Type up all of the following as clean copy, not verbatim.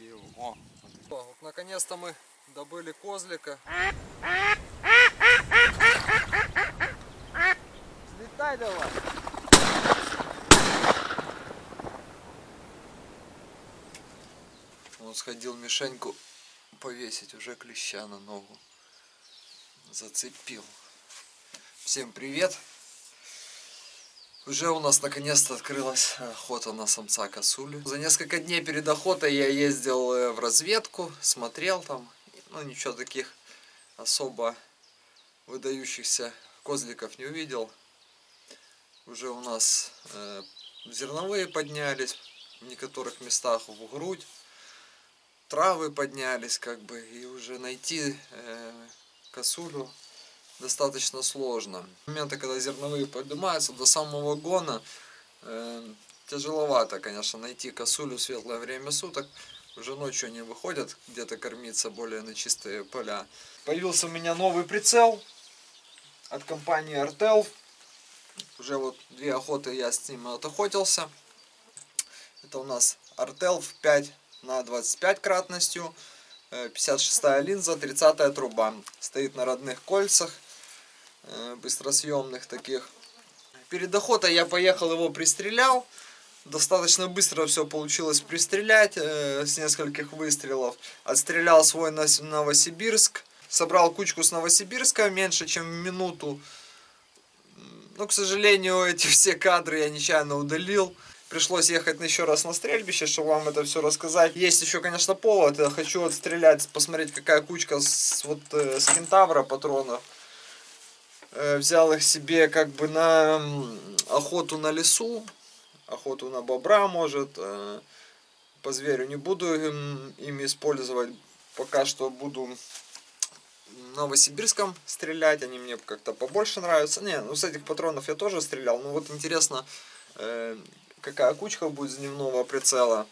его. О, вот наконец-то мы добыли козлика. Слетай давай. Он сходил мишеньку повесить, уже клеща на ногу зацепил. Всем привет! Уже у нас наконец-то открылась охота на самца косули. За несколько дней перед охотой я ездил в разведку, смотрел там, ну ничего таких особо выдающихся козликов не увидел. Уже у нас зерновые поднялись в некоторых местах в грудь, травы поднялись как бы, и уже найти косулю достаточно сложно. В моменты, когда зерновые поднимаются до самого гона, тяжеловато, конечно, найти косулю в светлое время суток. Уже ночью они выходят где-то кормиться более на чистые поля. Появился у меня новый прицел от компании Artel. Уже вот 2 охоты я с ним отохотился. Это у нас Artel 5 на 25 кратностью. 56-я линза, 30-я труба. Стоит на родных кольцах, быстросъемных таких. Перед охотой я поехал, его пристрелял. Достаточно быстро все получилось пристрелять, с нескольких выстрелов. Отстрелял свой на Новосибирск. Собрал кучку с Новосибирска меньше, чем в минуту. Но, к сожалению, эти все кадры я нечаянно удалил. Пришлось ехать еще раз на стрельбище, чтобы вам это все рассказать. Есть еще, конечно, повод. Я хочу отстрелять, посмотреть, какая кучка с кентавра патронов. Взял их себе как бы на охоту на лесу, охоту на бобра, может. По зверю не буду ими использовать. Пока что буду Новосибирском стрелять. Они мне как-то побольше нравятся. Не, ну с этих патронов я тоже стрелял. Ну вот интересно, какая кучка будет с дневного прицела.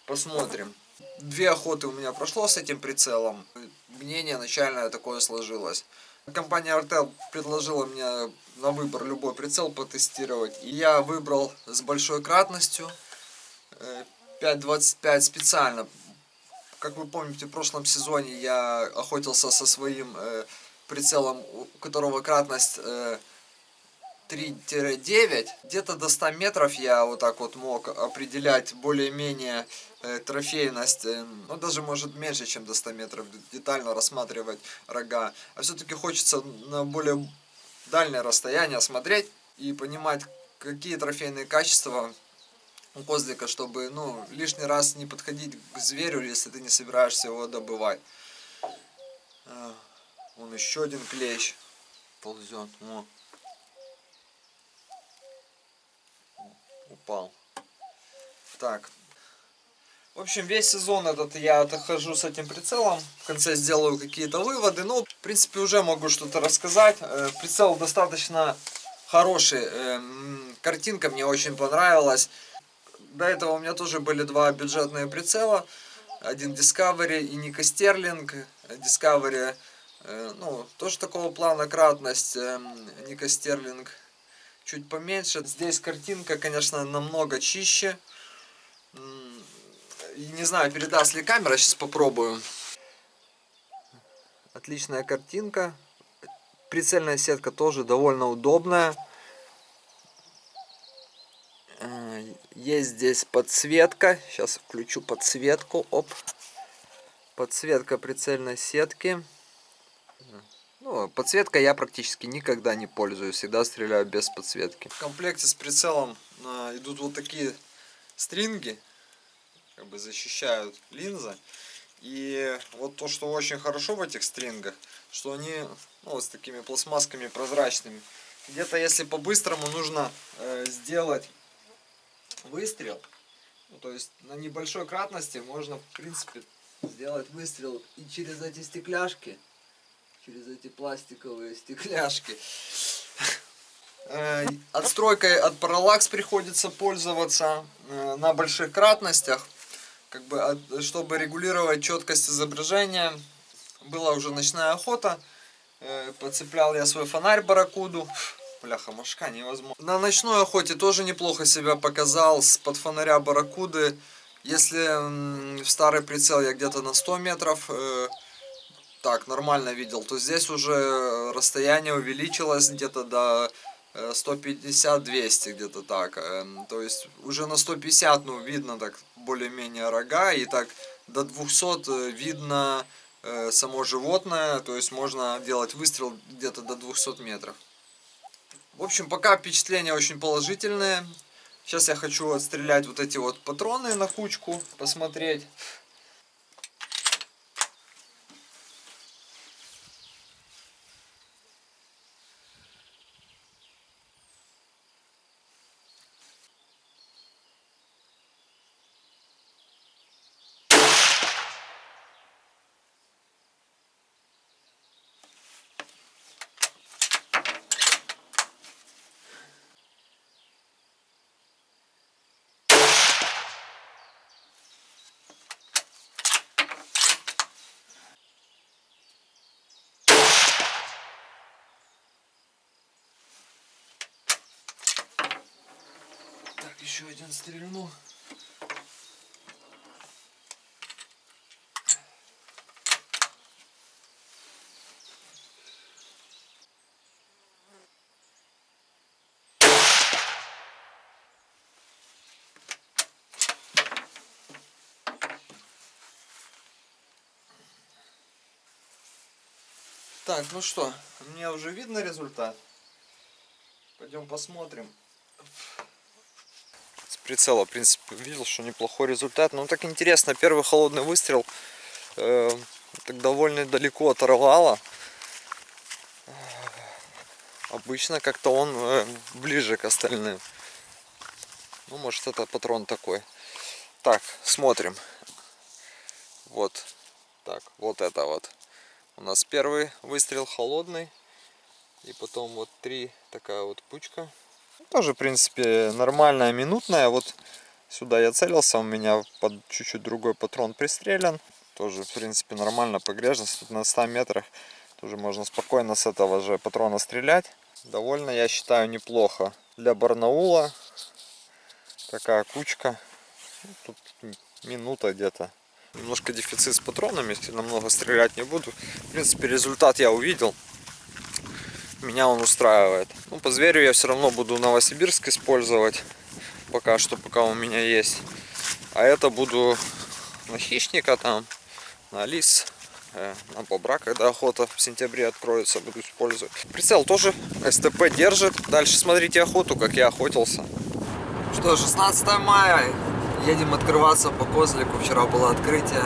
Посмотрим. 2 охоты у меня прошло с этим прицелом. Мнение начальное такое сложилось. Компания Artel предложила мне на выбор любой прицел потестировать. И я выбрал с большой кратностью 5.25 специально. Как вы помните, в прошлом сезоне я охотился со своим прицелом, у которого кратность 3-9. Где-то до 100 метров я вот так вот мог определять более-менее трофейность. Ну, даже может меньше, чем до 100 метров. Детально рассматривать рога. А все-таки хочется на более дальнее расстояние смотреть и понимать, какие трофейные качества у козлика, чтобы лишний раз не подходить к зверю, если ты не собираешься его добывать. Вон еще один клещ ползет. О. Упал. Так. В общем, весь сезон этот я отхожу с этим прицелом. В конце сделаю какие-то выводы. Ну, в принципе, уже могу что-то рассказать. Прицел достаточно хороший. Картинка мне очень понравилась. До этого у меня тоже были 2 бюджетные прицела. Один Discovery и Nikko Sterling. Discovery, тоже такого плана кратность. Nikko Sterling чуть поменьше. Здесь картинка, конечно, намного чище. Не знаю, передаст ли камера, сейчас попробую. Отличная картинка. Прицельная сетка тоже довольно удобная. Есть здесь подсветка. Сейчас включу подсветку. Оп. Подсветка прицельной сетки. Подсветка я практически никогда не пользуюсь. Всегда стреляю без подсветки. В комплекте с прицелом идут вот такие стринги. Как бы защищают линзы. И вот то, что очень хорошо в этих стрингах, что они с такими пластмассками прозрачными. Где-то если по-быстрому нужно сделать выстрел, то есть на небольшой кратности можно в принципе сделать выстрел и через эти стекляшки, через эти пластиковые стекляшки. Отстройкой от Parallax приходится пользоваться на больших кратностях, как бы, чтобы регулировать четкость изображения. Была уже ночная охота, подцеплял я свой фонарь барракуду. Бляха, мошка невозможно. На ночной охоте тоже неплохо себя показал. С-под фонаря барракуды Если в старый прицел я где-то на 100 метров так нормально видел, то здесь уже расстояние увеличилось где-то до 150-200 где-то так. То есть уже на 150, ну, видно так более-менее рога, и так до 200 видно само животное, то есть можно делать выстрел где-то до 200 метров. В общем, пока впечатления очень положительные. Сейчас я хочу отстрелять вот эти вот патроны на кучку, посмотреть. Еще один стрельну. Так, ну что, мне уже видно результат. Пойдем посмотрим. С прицела, в принципе, видел, что неплохой результат. Но так интересно, первый холодный выстрел так довольно далеко оторвало. Обычно как-то он ближе к остальным. Ну, может, это патрон такой. Так, смотрим. Вот. Так, вот это вот. У нас первый выстрел холодный. И потом вот три такая вот пучка. Тоже, в принципе, нормальная минутная. Вот сюда я целился, у меня под чуть-чуть другой патрон пристрелен. Тоже, в принципе, нормально погрежность. Тут на 100 метрах тоже можно спокойно с этого же патрона стрелять. Довольно, я считаю, неплохо. Для Барнаула такая кучка. Тут минута где-то. Немножко дефицит с патронами, сильно много стрелять не буду. В принципе, результат я увидел. Меня он устраивает. Ну, по зверю я все равно буду Новосибирск использовать. Пока что, пока у меня есть. А это буду на хищника там, на лис, на бобра, когда охота в сентябре откроется, буду использовать. Прицел тоже СТП держит. Дальше смотрите охоту, как я охотился. Что, 16 мая. Едем открываться по козлику. Вчера было открытие.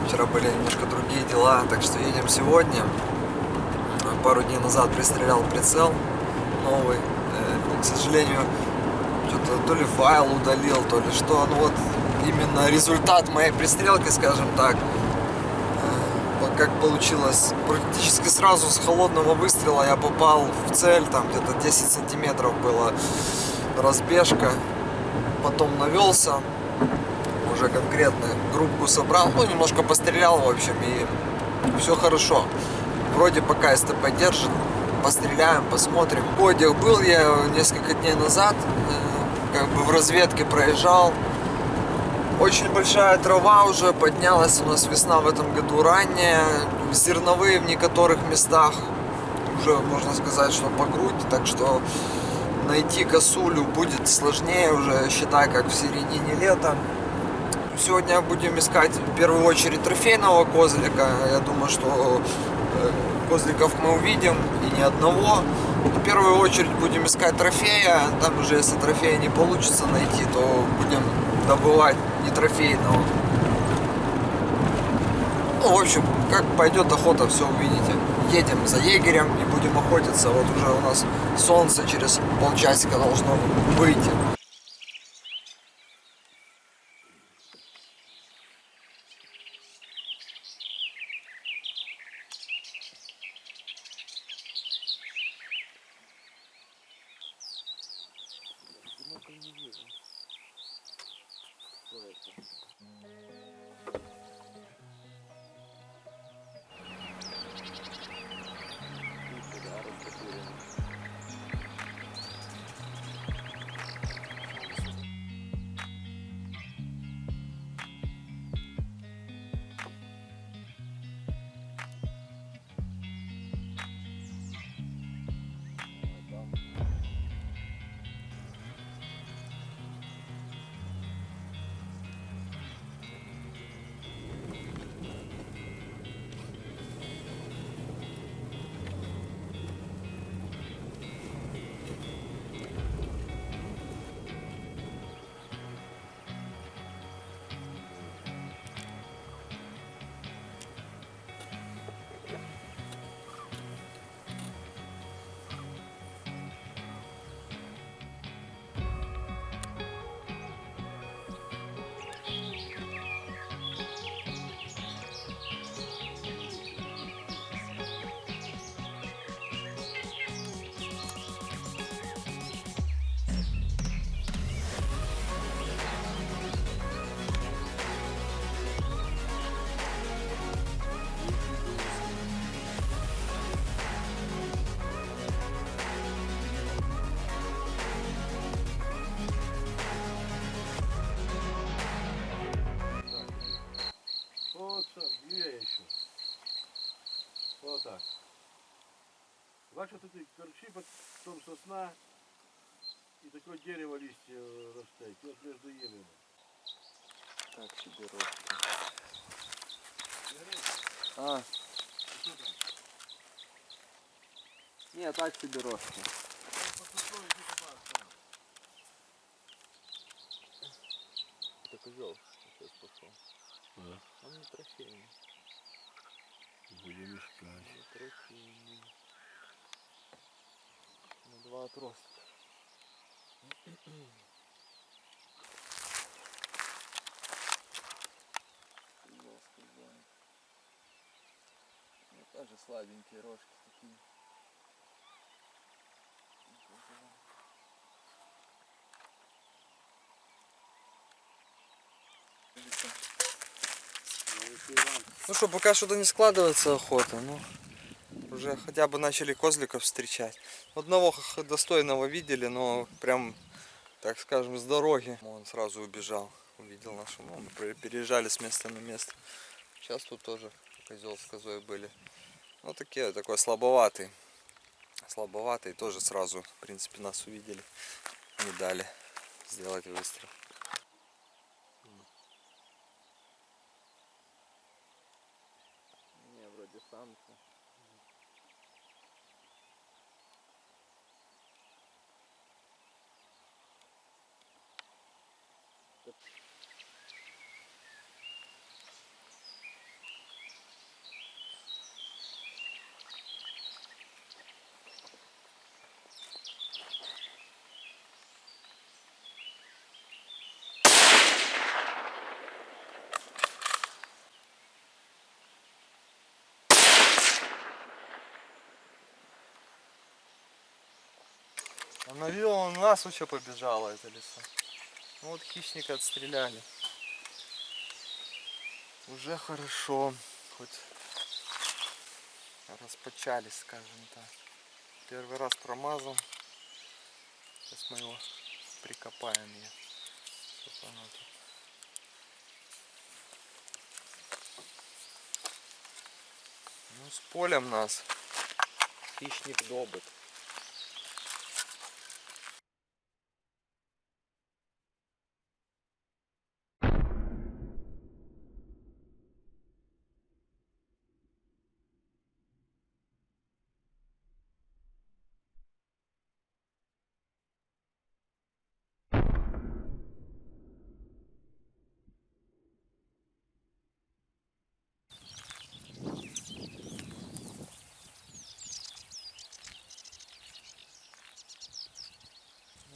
Вчера были немножко другие дела, так что едем сегодня. Пару дней назад пристрелял прицел новый. К сожалению, что-то то ли файл удалил, то ли что. Ну вот именно результат моей пристрелки, скажем так, как получилось. Практически сразу с холодного выстрела я попал в цель. Там где-то 10 сантиметров была разбежка. Потом навелся. Уже конкретно группку собрал. Ну, немножко пострелял, в общем, и все хорошо. Вроде пока СТП держит. Постреляем, посмотрим. В Бодях был я несколько дней назад. Как бы в разведке проезжал. Очень большая трава уже поднялась. У нас весна в этом году ранняя. Зерновые в некоторых местах. Уже можно сказать, что по грудь. Так что найти косулю будет сложнее уже, считай, как в середине лета. Сегодня будем искать в первую очередь трофейного козлика. Я думаю, что козликов мы увидим, и не одного. В первую очередь будем искать трофея. Там уже, если трофея не получится найти, то будем добывать не трофейного. Ну, в общем, как пойдет охота, все увидите. Едем за егерем и будем охотиться. Вот уже у нас солнце через полчасика должно выйти. бачу, тут і корчі, потім сосна, і таке дерево листя росте, і от між ними. Так себе рожки. А. Не, так себе рожки. Это козел сейчас пошел. Да. Он не трофейный. Будем искать. Не трофейный. На 2 отростка. Козел с козлами. Ну, тоже слабенькие рожки такие. Ну что, пока что-то не складывается охота, но уже хотя бы начали козликов встречать. Одного достойного видели, но прям, так скажем, с дороги. Он сразу убежал, увидел нашу. Ну, мы переезжали с места на место. Сейчас тут тоже козел с козой были. Ну такие, такой слабоватый. Слабоватый, тоже сразу, в принципе, нас увидели. Не дали сделать выстрел. Не, вроде самка. Она видела, он нас вообще побежала, это лиса. Ну вот хищника отстреляли. Уже хорошо, хоть распочались, скажем так. Первый раз промазал. Сейчас мы его прикопаем ее. Чтоб оно тут. Ну с полем нас хищник добыт.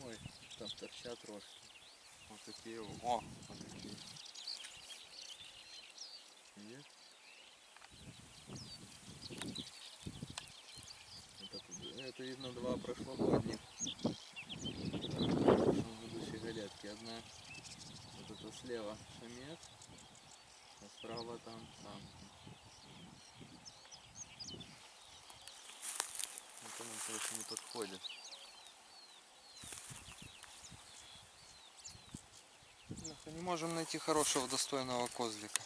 Ой, там торчат рожки. Вот такие вот. О, вот такие. Нет? Это видно 2 прошлогодних. В прошлом году щеголятки. Одна вот это слева самец, а справа там самка. Это нам, конечно, не подходит. Не можем найти хорошего, достойного козлика.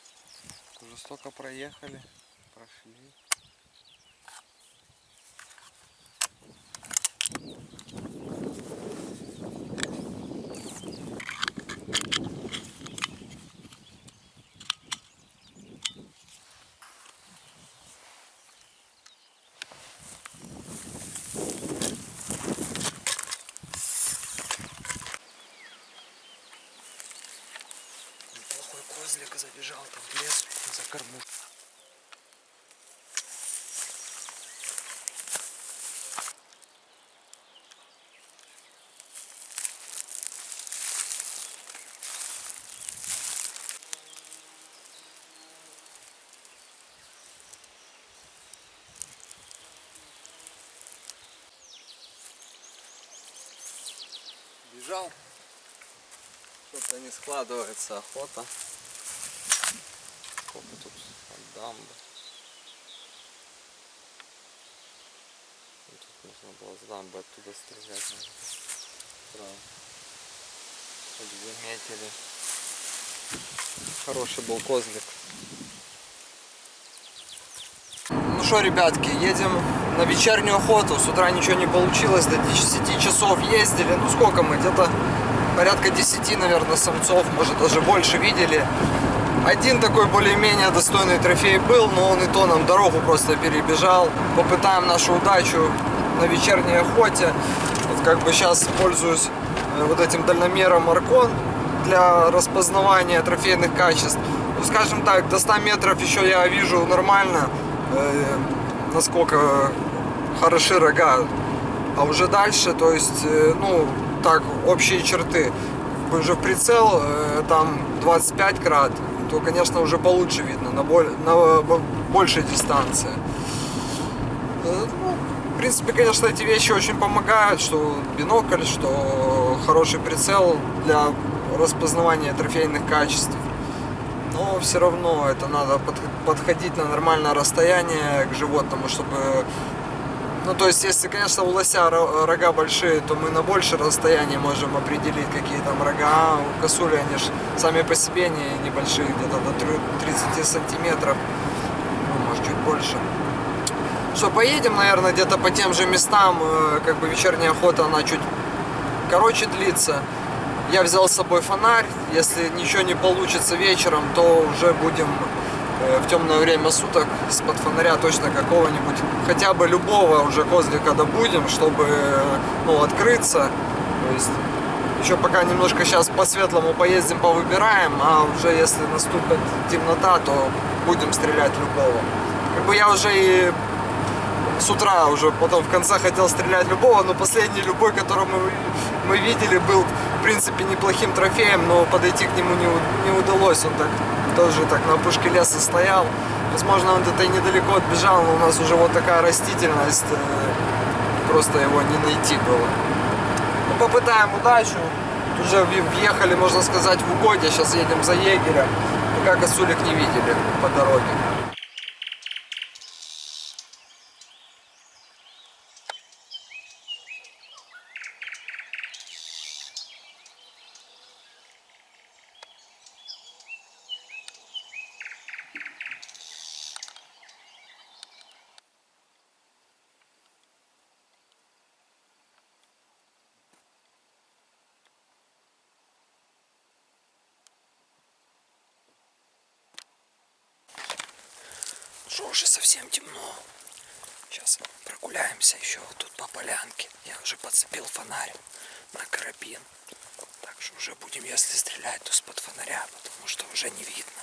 Уже столько проехали, прошли. Неплохой козлик забежал там в лес за корму. Бежал. Что-то не складывается охота. Сколько тут от дамбы. Тут нужно было с дамбы оттуда стрелять. Правда. Хоть заметили. Хороший был козлик. Ну Ну что, ребятки, едем на вечернюю охоту. С утра ничего не получилось, до 10 часов ездили. Ну сколько мы, где-то порядка 10, наверное, самцов, может даже больше видели. Один такой более-менее достойный трофей был, но он и то нам дорогу просто перебежал. Попытаем нашу удачу на вечерней охоте. Вот как бы сейчас пользуюсь вот этим дальномером Аркон для распознавания трофейных качеств. Ну, скажем так, до 100 метров еще я вижу нормально, насколько хороши рога. А уже дальше, то есть, ну, так, общие черты. Уже в прицел, там 25 крат, то, конечно, уже получше видно, на большей дистанции. Ну, в принципе, конечно, эти вещи очень помогают, что бинокль, что хороший прицел для распознавания трофейных качеств. Но все равно это надо подходить на нормальное расстояние к животному, чтобы... Ну, то есть, если, конечно, у лося рога большие, то мы на большее расстояние можем определить, какие там рога. А у косули они же сами по себе небольшие, где-то до 30 сантиметров, ну, может, чуть больше. Что, поедем, наверное, где-то по тем же местам, как бы вечерняя охота, она чуть короче длится. Я взял с собой фонарь, если ничего не получится вечером, то уже будем в темное время суток с-под фонаря точно какого-нибудь, хотя бы любого уже козлика добудем, чтобы, ну, открыться. То есть еще пока немножко сейчас по светлому поездим, повыбираем, а уже если наступит темнота, то будем стрелять любого. Как бы я уже и с утра уже потом в конце хотел стрелять любого, но последний любой, который мы видели, был в принципе неплохим трофеем, но подойти к нему не удалось. Он так тоже так на опушке леса стоял. Возможно, он где-то недалеко отбежал, но у нас уже вот такая растительность, просто его не найти было. Ну, попытаем удачу. Уже въехали, можно сказать, в угодье. Сейчас едем за егерем. Пока косулек не видели по дороге. Что, уже совсем темно. Сейчас прогуляемся еще вот тут по полянке. Я уже подцепил фонарь на карабин. Так что уже будем, если стрелять, то с-под фонаря, потому что уже не видно.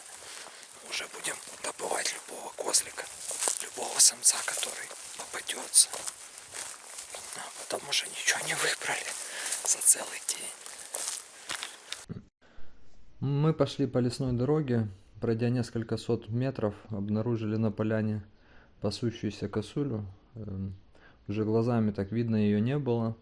Уже будем добывать любого козлика, любого самца, который попадется. А потом уже ничего не выбрали за целый день. Мы пошли по лесной дороге. Пройдя несколько сот метров, обнаружили на поляне пасущуюся косулю. Уже глазами так видно ее не было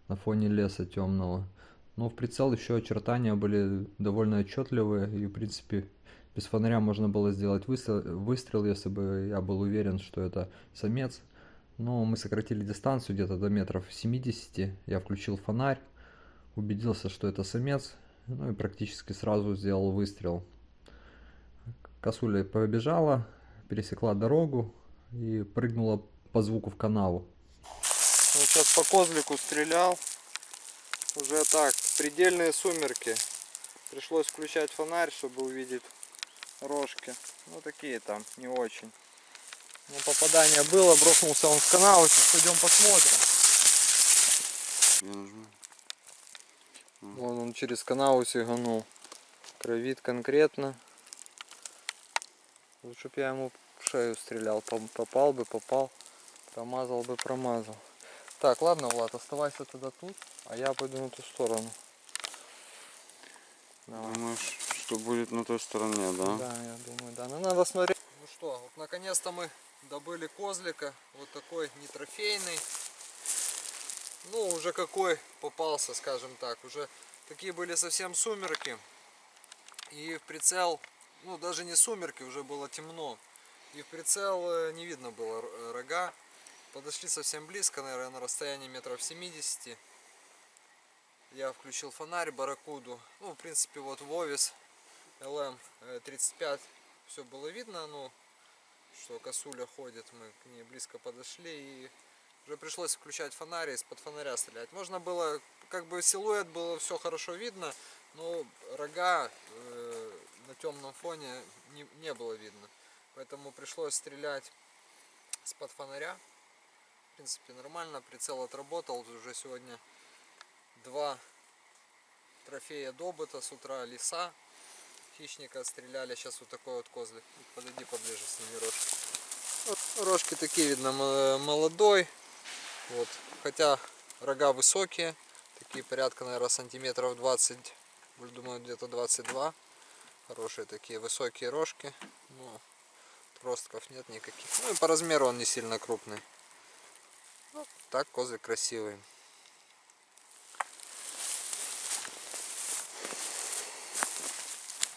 на фоне леса темного. Но в прицел еще очертания были довольно отчетливые. И в принципе без фонаря можно было сделать выстрел, если бы я был уверен, что это самец. Но мы сократили дистанцию где-то до метров 70. Я включил фонарь, убедился, что это самец. Ну и практически сразу сделал выстрел. Косуля побежала, пересекла дорогу и прыгнула по звуку в канаву. Вот сейчас по козлику стрелял. Уже так, предельные сумерки. Пришлось включать фонарь, чтобы увидеть рожки. Ну такие там, не очень. Но попадание было, броснулся он в канаву. Сейчас пойдем посмотрим. Вон он через канаву сиганул. Кровит конкретно. Лучше бы я ему в шею стрелял. Попал бы, попал. Промазал бы, промазал. Так, ладно, Влад, оставайся тогда тут, а я пойду на ту сторону. Давай. Думаешь, что будет на той стороне, да? Да, я думаю, да. Ну надо смотреть. Ну что, вот наконец-то мы добыли козлика. Вот такой не трофейный. Ну, уже какой попался, скажем так. Уже такие были совсем сумерки. И в прицел, ну даже не сумерки, уже было темно. И в прицел не видно было рога. Подошли совсем близко, наверное, на расстоянии метров 70. Я включил фонарь, барракуду. Ну, в принципе, вот Вовис LM35. Все было видно, но что косуля ходит, мы к ней близко подошли и уже пришлось включать фонарь и из-под фонаря стрелять. Можно было, как бы силуэт было все хорошо видно, но рога на темном фоне не было видно. Поэтому пришлось стрелять из-под фонаря. В принципе нормально, прицел отработал. Уже сегодня 2 трофея добыта с утра, лиса. Хищника отстреляли. Сейчас вот такой вот козлик. Подойди поближе, сними рожки. Вот, рожки такие, видно, молодой. Вот. Хотя рога высокие. Такие порядка, наверное, сантиметров 20. Думаю, где-то 22. Хорошие такие высокие рожки. Ну, отростков нет никаких. Ну и по размеру он не сильно крупный. Ну, так козлик красивый.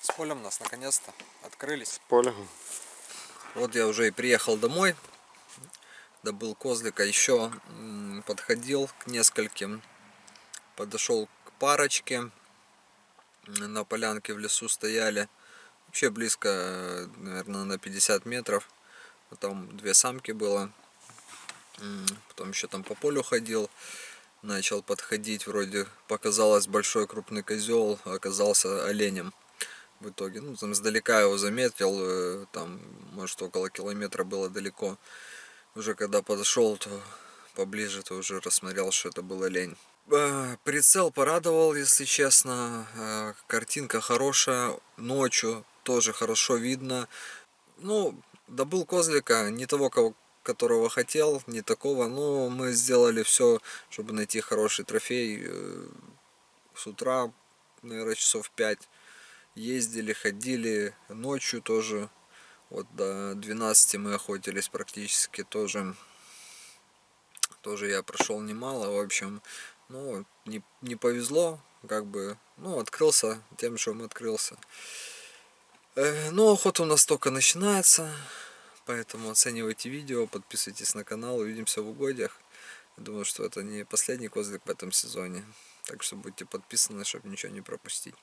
С полем нас наконец-то открылись. Поле. Вот я уже и приехал домой. Добыл козлика. Еще подходил к нескольким. Подошел к парочке. На полянке в лесу стояли. Вообще близко, наверное, на 50 метров. Там 2 самки было. Потом еще там по полю ходил. Начал подходить. Вроде показалось большой крупный козел. Оказался оленем. В итоге, ну, там издалека его заметил. Там, может, около километра было далеко. Уже когда подошел, то поближе, то уже рассмотрел, что это был олень. Прицел порадовал, если честно. Картинка хорошая. Ночью тоже хорошо видно. Ну, добыл козлика, не того, которого хотел, не такого. Но мы сделали все, чтобы найти хороший трофей. С утра, наверное, часов 5 ездили, ходили. Ночью тоже. Вот до 12 мы охотились практически тоже. Тоже я прошел немало. В общем, ну, не повезло. Как бы, ну, открылся тем, что открылся. Но охота у нас только начинается. Поэтому оценивайте видео, подписывайтесь на канал. Увидимся в угодьях. Думаю, что это не последний козлик в этом сезоне. Так что будьте подписаны, чтобы ничего не пропустить.